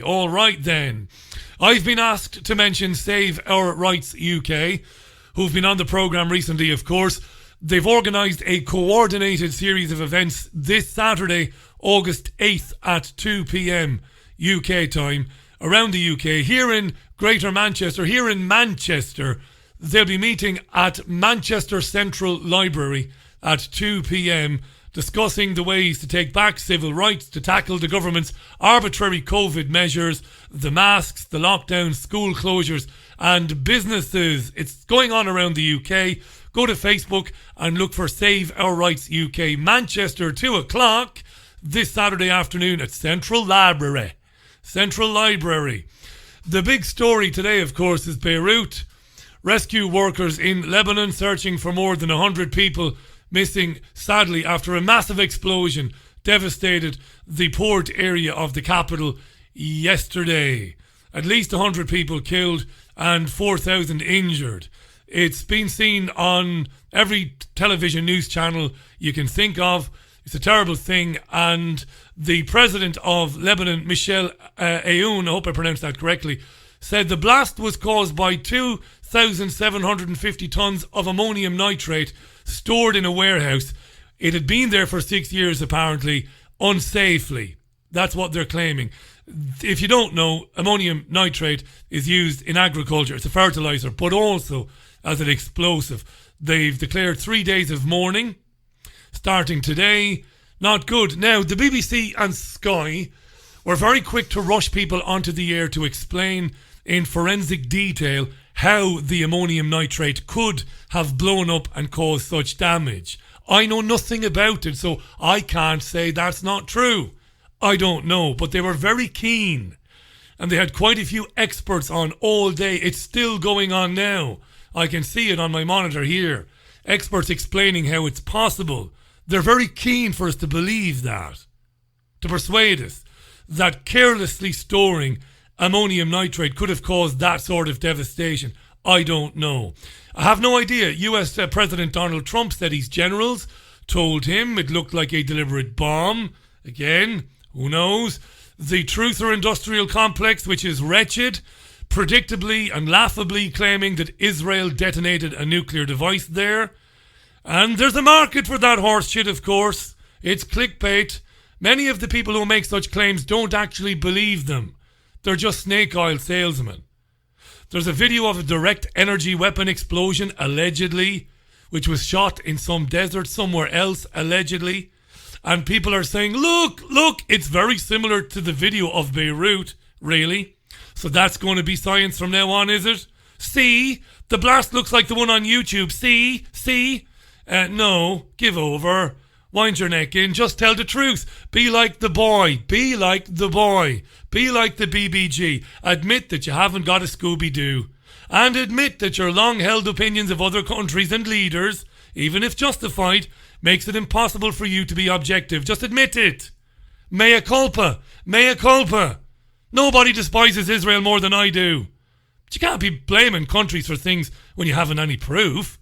All right then. I've been asked to mention Save Our Rights UK, who've been on the programme recently, of course. They've organised a coordinated series of events this Saturday, August 8th at 2 p.m. UK time, around the UK. Here in Greater Manchester, they'll be meeting at Manchester Central Library at 2 p.m, discussing the ways to take back civil rights, to tackle the government's arbitrary COVID measures, the masks, the lockdowns, school closures and businesses. It's going on around the UK. Go to Facebook and look for Save Our Rights UK. Manchester, 2 o'clock this Saturday afternoon at Central Library. Central Library. The big story today, of course, is Beirut. Rescue workers in Lebanon searching for more than 100 people missing, sadly, after a massive explosion devastated the port area of the capital yesterday. At least 100 people killed and 4,000 injured. It's been seen on every television news channel you can think of. It's a terrible thing. And the president of Lebanon, Michel Aoun, I hope I pronounced that correctly, said the blast was caused by 2,750 tons of ammonium nitrate stored in a warehouse. It had been there for 6 years, apparently, unsafely. That's what they're claiming. If you don't know, ammonium nitrate is used in agriculture. It's a fertilizer, but also as an explosive. They've declared 3 days of mourning, starting today. Not good. Now, the BBC and Sky were very quick to rush people onto the air to explain in forensic detail how the ammonium nitrate could have blown up and caused such damage. I know nothing about it, so I can't say that's not true. I don't know, but they were very keen. And they had quite a few experts on all day. It's still going on now. I can see it on my monitor here. Experts explaining how it's possible. They're very keen for us to believe that, to persuade us that carelessly storing ammonium nitrate could have caused that sort of devastation. I don't know. I have no idea. US President Donald Trump said his generals told him it looked like a deliberate bomb. Again, who knows? The Truther Industrial Complex, which is wretched, predictably and laughably claiming that Israel detonated a nuclear device there. And there's a market for that horse shit, of course. It's clickbait. Many of the people who make such claims don't actually believe them. They're just snake oil salesmen. There's a video of a direct energy weapon explosion, allegedly, which was shot in some desert somewhere else, allegedly. And people are saying, look, it's very similar to the video of Beirut, really. So that's going to be science from now on, is it? See? The blast looks like the one on YouTube. See? No, give over. Wind your neck in. Just tell the truth. Be like the boy. Be like the BBG. Admit that you haven't got a Scooby-Doo. And admit that your long-held opinions of other countries and leaders, even if justified, makes it impossible for you to be objective. Just admit it. Mea culpa. Nobody despises Israel more than I do. But you can't be blaming countries for things when you haven't any proof.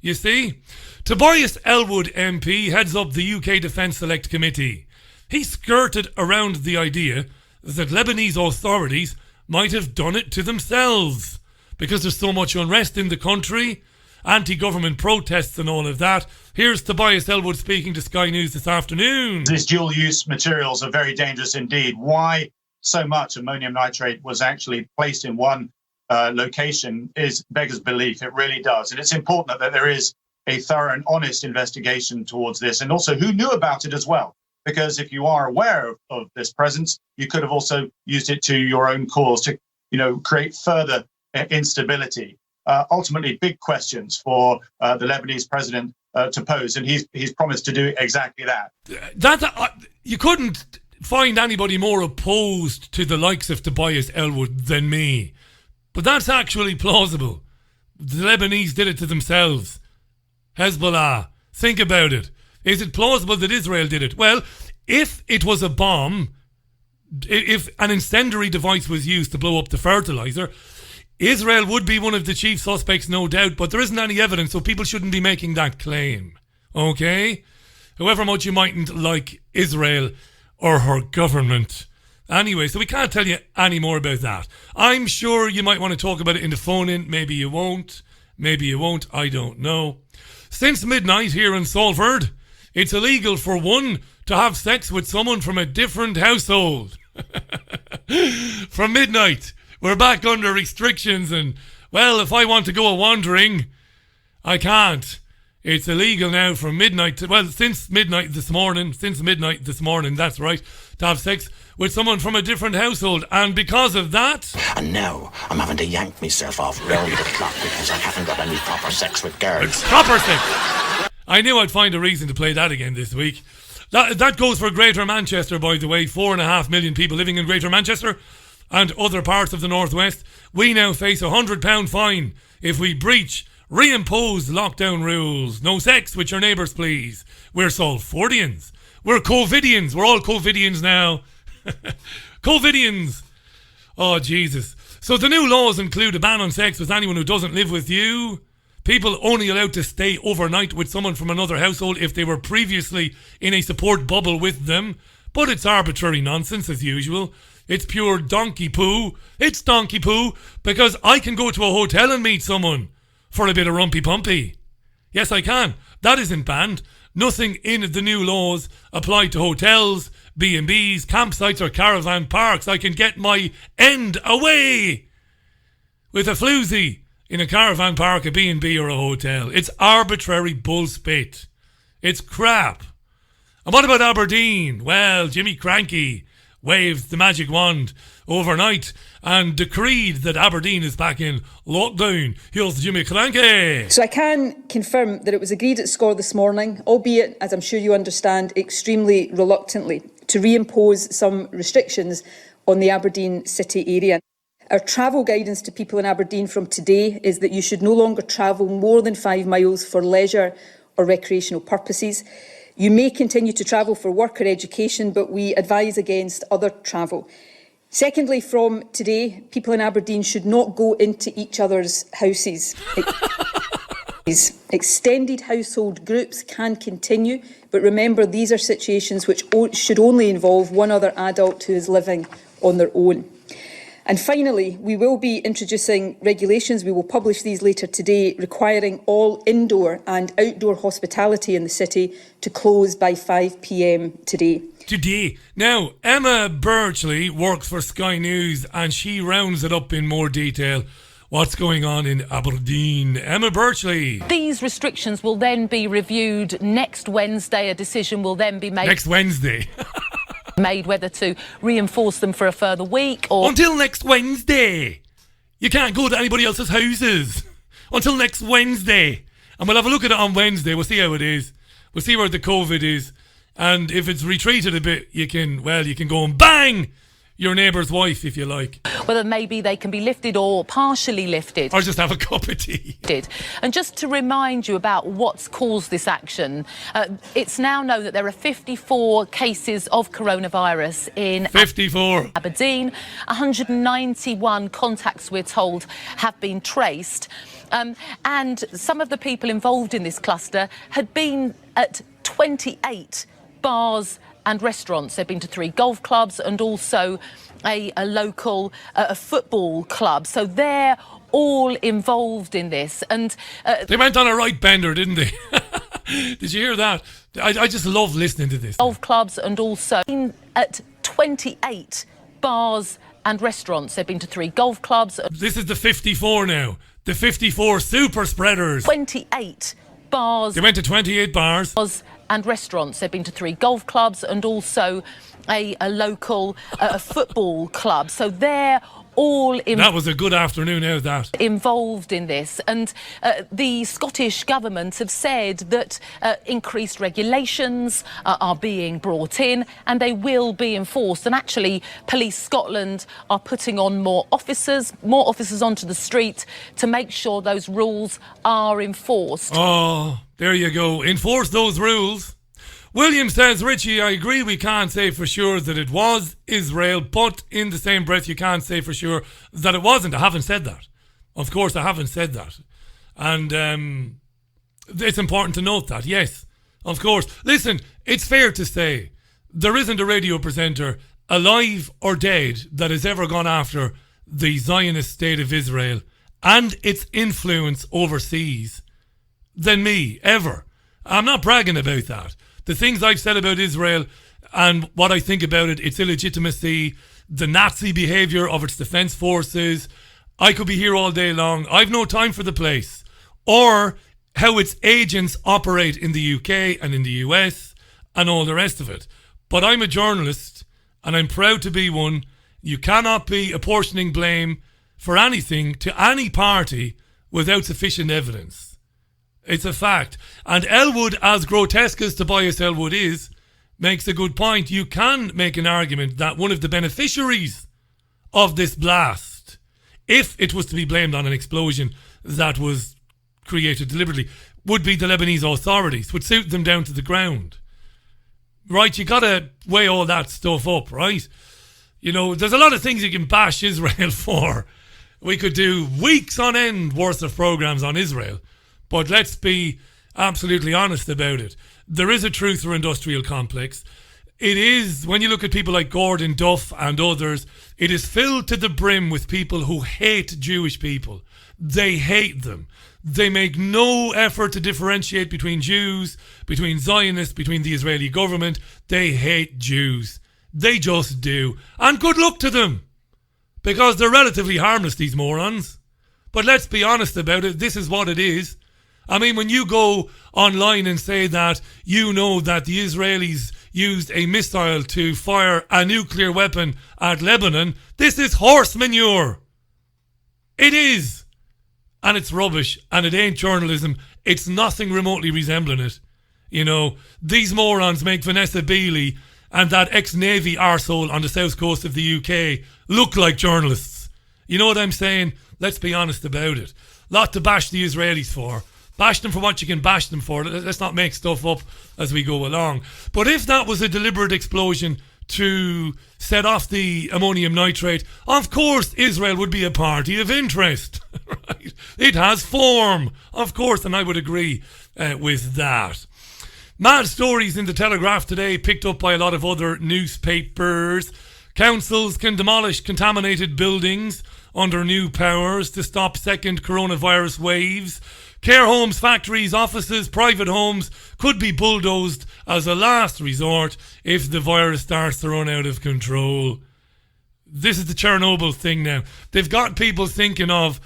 You see? Tobias Ellwood MP heads up the UK Defence Select Committee. He skirted around the idea that Lebanese authorities might have done it to themselves because there's so much unrest in the country, anti-government protests and all of that. Here's Tobias Ellwood speaking to Sky News this afternoon. These dual-use materials are very dangerous indeed. Why so much ammonium nitrate was actually placed in one location beggars belief. It really does. And it's important that there is a thorough and honest investigation towards this, and also who knew about it as well. Because if you are aware of this presence, you could have also used it to your own cause to, create further instability. Ultimately, big questions for the Lebanese president to pose, and he's promised to do exactly that. You couldn't find anybody more opposed to the likes of Tobias Ellwood than me. But that's actually plausible. The Lebanese did it to themselves. Hezbollah. Think about it. Is it plausible that Israel did it? Well, if it was a bomb, if an incendiary device was used to blow up the fertilizer, Israel would be one of the chief suspects, no doubt, but there isn't any evidence, so people shouldn't be making that claim. Okay? However much you mightn't like Israel or her government, Anyway, so we can't tell you any more about that. I'm sure you might want to talk about it in the phone-in. Maybe you won't. Maybe you won't. I don't know. Since midnight here in Salford, it's illegal for one to have sex with someone from a different household. From midnight, we're back under restrictions and, well, if I want to go a-wandering, I can't. It's illegal now from midnight to, well, since midnight this morning, that's right, to have sex with someone from a different household. And because of that... And now I'm having to yank myself off round the clock because I haven't got any proper sex with girls. It's proper sex! I knew I'd find a reason to play that again this week. That goes for Greater Manchester, by the way. 4.5 million people living in Greater Manchester and other parts of the Northwest. We now face a £100 fine if we breach reimposed lockdown rules. No sex with your neighbours, please. We're Salfordians. We're Covidians. We're all Covidians now. Covidians. Oh, Jesus. So the new laws include a ban on sex with anyone who doesn't live with you. People only allowed to stay overnight with someone from another household if they were previously in a support bubble with them. But it's arbitrary nonsense as usual. It's pure donkey poo. It's donkey poo because I can go to a hotel and meet someone for a bit of rumpy pumpy. Yes, I can. That isn't banned. Nothing in the new laws apply to hotels, B&Bs, campsites or caravan parks. I can get my end away with a floozy in a caravan park, a B&B or a hotel. It's arbitrary bullspit. It's crap. And what about Aberdeen? Well, Jimmy Cranky waved the magic wand overnight and decreed that Aberdeen is back in lockdown. Here's Jimmy Cranky. So I can confirm that it was agreed at SCORE this morning, albeit, as I'm sure you understand, extremely reluctantly, to reimpose some restrictions on the Aberdeen city area. Our travel guidance to people in Aberdeen from today is that you should no longer travel more than 5 miles for leisure or recreational purposes. You may continue to travel for work or education, but we advise against other travel. Secondly, from today, people in Aberdeen should not go into each other's houses. Extended household groups can continue, but remember these are situations which should only involve one other adult who is living on their own. And finally, we will be introducing regulations, we will publish these later today, requiring all indoor and outdoor hospitality in the city to close by 5 p.m. today. Now, Emma Birchley works for Sky News and she rounds it up in more detail. What's going on in Aberdeen? Emma Birchley. These restrictions will then be reviewed next Wednesday. A decision will then be made. Next Wednesday. Made whether to reinforce them for a further week or... Until next Wednesday. You can't go to anybody else's houses. Until next Wednesday. And we'll have a look at it on Wednesday. We'll see how it is. We'll see where the COVID is. And if it's retreated a bit, you can go and bang your neighbour's wife if you like. Whether maybe they can be lifted or partially lifted. Or just have a cup of tea. And just to remind you about what's caused this action, it's now known that there are 54 cases of coronavirus in 54. Aberdeen. 191 contacts, we're told, have been traced. And some of the people involved in this cluster had been at 28 bars and restaurants. They've been to 3 golf clubs and also a local football club. So they're all involved in this. And they went on a right bender, didn't they? Did you hear that? I just love listening to this. Golf clubs and also at 28 bars and restaurants. They've been to 3 golf clubs. This is the 54 now. The 54 super spreaders. 28 bars. They went to 28 bars. And restaurants. They've been to 3 golf clubs and also a local football club. So they're all that was a good afternoon, how's that? Involved in this. And the Scottish Government have said that increased regulations are being brought in and they will be enforced. And actually, Police Scotland are putting on more officers onto the street to make sure those rules are enforced. Oh, there you go. Enforce those rules. William says, Richie, I agree we can't say for sure that it was Israel, but in the same breath you can't say for sure that it wasn't. I haven't said that. Of course, I haven't said that. And it's important to note that, yes, of course. Listen, it's fair to say there isn't a radio presenter alive or dead, that has ever gone after the Zionist state of Israel and its influence overseas than me, ever. I'm not bragging about that. The things I've said about Israel and what I think about it, its illegitimacy, the Nazi behaviour of its defence forces, I could be here all day long. I've no time for the place. Or how its agents operate in the UK and in the US and all the rest of it. But I'm a journalist and I'm proud to be one. You cannot be apportioning blame for anything to any party without sufficient evidence. It's a fact. And Elwood, as grotesque as Tobias Elwood is, makes a good point. You can make an argument that one of the beneficiaries of this blast, if it was to be blamed on an explosion that was created deliberately, would be the Lebanese authorities, would suit them down to the ground. Right, you gotta weigh all that stuff up, right? You know, there's a lot of things you can bash Israel for. We could do weeks on end worth of programs on Israel, but let's be absolutely honest about it. There is a truther industrial complex. It is, when you look at people like Gordon Duff and others, it is filled to the brim with people who hate Jewish people. They hate them. They make no effort to differentiate between Jews, between Zionists, between the Israeli government. They hate Jews. They just do. And good luck to them, because they're relatively harmless, these morons. But let's be honest about it. This is what it is. I mean, when you go online and say that you know that the Israelis used a missile to fire a nuclear weapon at Lebanon, this is horse manure. It is. And it's rubbish. And it ain't journalism. It's nothing remotely resembling it. You know, these morons make Vanessa Beeley and that ex-Navy arsehole on the south coast of the UK look like journalists. You know what I'm saying? Let's be honest about it. Lot to bash the Israelis for. Bash them for what you can bash them for. Let's not make stuff up as we go along. But if that was a deliberate explosion to set off the ammonium nitrate, of course Israel would be a party of interest. Right? It has form, of course, and I would agree with that. Mad stories in the Telegraph today, picked up by a lot of other newspapers. Councils can demolish contaminated buildings under new powers to stop second coronavirus waves. Care homes, factories, offices, private homes could be bulldozed as a last resort if the virus starts to run out of control. This is the Chernobyl thing now. They've got people thinking of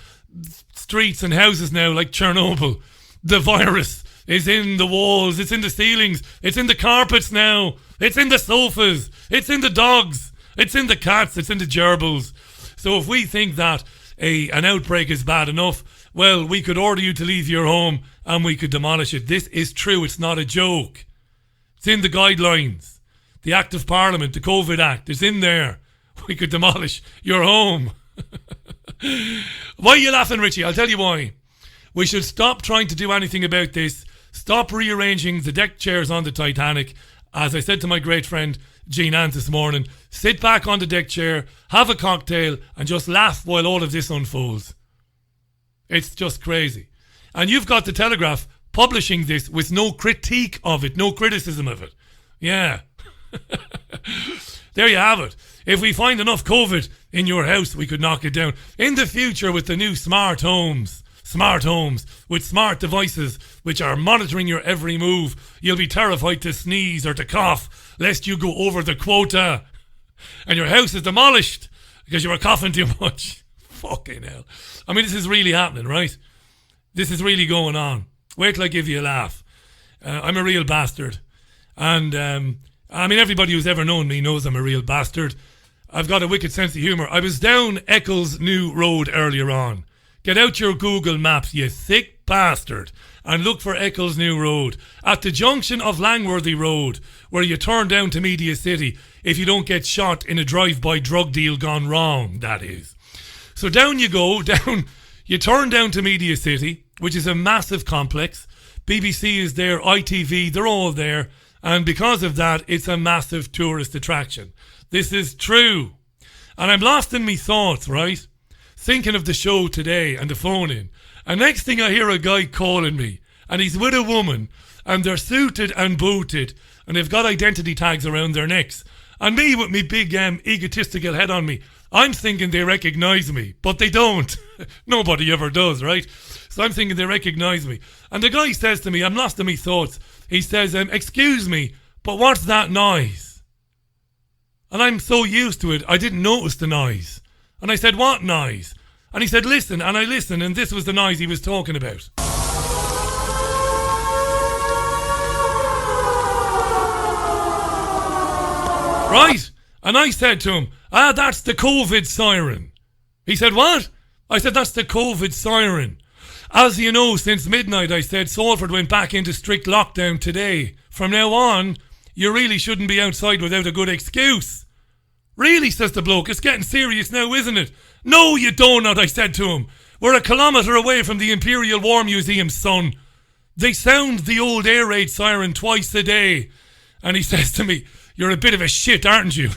streets and houses now like Chernobyl. The virus is in the walls, it's in the ceilings, it's in the carpets now, it's in the sofas, it's in the dogs, it's in the cats, it's in the gerbils. So if we think that an outbreak is bad enough, well, we could order you to leave your home and we could demolish it. This is true. It's not a joke. It's in the guidelines. The Act of Parliament, the COVID Act, is in there. We could demolish your home. Why are you laughing, Richie? I'll tell you why. We should stop trying to do anything about this. Stop rearranging the deck chairs on the Titanic. As I said to my great friend Jean Ant this morning, sit back on the deck chair, have a cocktail and just laugh while all of this unfolds. It's just crazy. And you've got the Telegraph publishing this with no critique of it, no criticism of it. Yeah. There you have it. If we find enough COVID in your house, we could knock it down. In the future, with the new smart homes with smart devices which are monitoring your every move, you'll be terrified to sneeze or to cough lest you go over the quota and your house is demolished because you were coughing too much. Fucking hell. I mean, this is really happening, right? This is really going on. Wait till I give you a laugh. I'm a real bastard. And, I mean, everybody who's ever known me knows I'm a real bastard. I've got a wicked sense of humour. I was down Eccles New Road earlier on. Get out your Google Maps, you thick bastard, and look for Eccles New Road. At the junction of Langworthy Road, where you turn down to Media City if you don't get shot in a drive-by drug deal gone wrong, that is. So down you go, you turn down to Media City, which is a massive complex. BBC is there, ITV, they're all there. And because of that, it's a massive tourist attraction. This is true. And I'm lost in me thoughts, right? Thinking of the show today and the phone in. And next thing I hear a guy calling me. And he's with a woman. And they're suited and booted. And they've got identity tags around their necks. And me with me big egotistical head on me, I'm thinking they recognise me, but they don't. Nobody ever does, right? So I'm thinking they recognise me. And the guy says to me, I'm lost in my thoughts. He says, excuse me, but what's that noise? And I'm so used to it, I didn't notice the noise. And I said, what noise? And he said, listen. And I listened, and this was the noise he was talking about. Right? And I said to him, that's the COVID siren. He said, what? I said, that's the COVID siren. As you know, since midnight, I said, Salford went back into strict lockdown today. From now on, you really shouldn't be outside without a good excuse. Really, says the bloke, it's getting serious now, isn't it? No, you donut, I said to him. We're a kilometre away from the Imperial War Museum, son. They sound the old air raid siren twice a day. And he says to me, you're a bit of a shit, aren't you?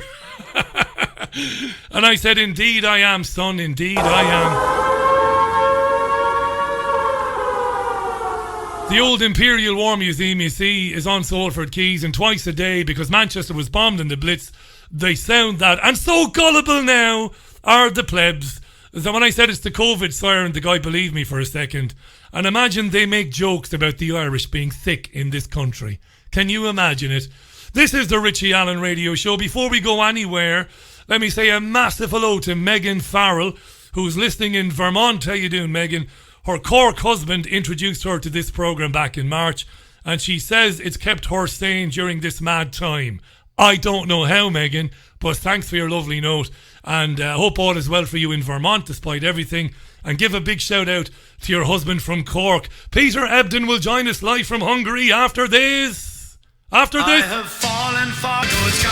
And I said, indeed I am, son, indeed I am. The old Imperial War Museum, you see, is on Salford Quays, and twice a day, because Manchester was bombed in the Blitz, they sound that. And so gullible now are the plebs. So when I said it's the COVID siren, the guy believed me for a second. And imagine they make jokes about the Irish being thick in this country. Can you imagine it? This is the Richie Allen Radio Show. Before we go anywhere, let me say a massive hello to Megan Farrell, who's listening in Vermont. How you doing, Megan? Her Cork husband introduced her to this programme back in March, and she says it's kept her sane during this mad time. I don't know how, Megan, but thanks for your lovely note, and hope all is well for you in Vermont despite everything. And give a big shout out to your husband from Cork. Peter Ebden will join us live from Hungary after this. I have fallen for those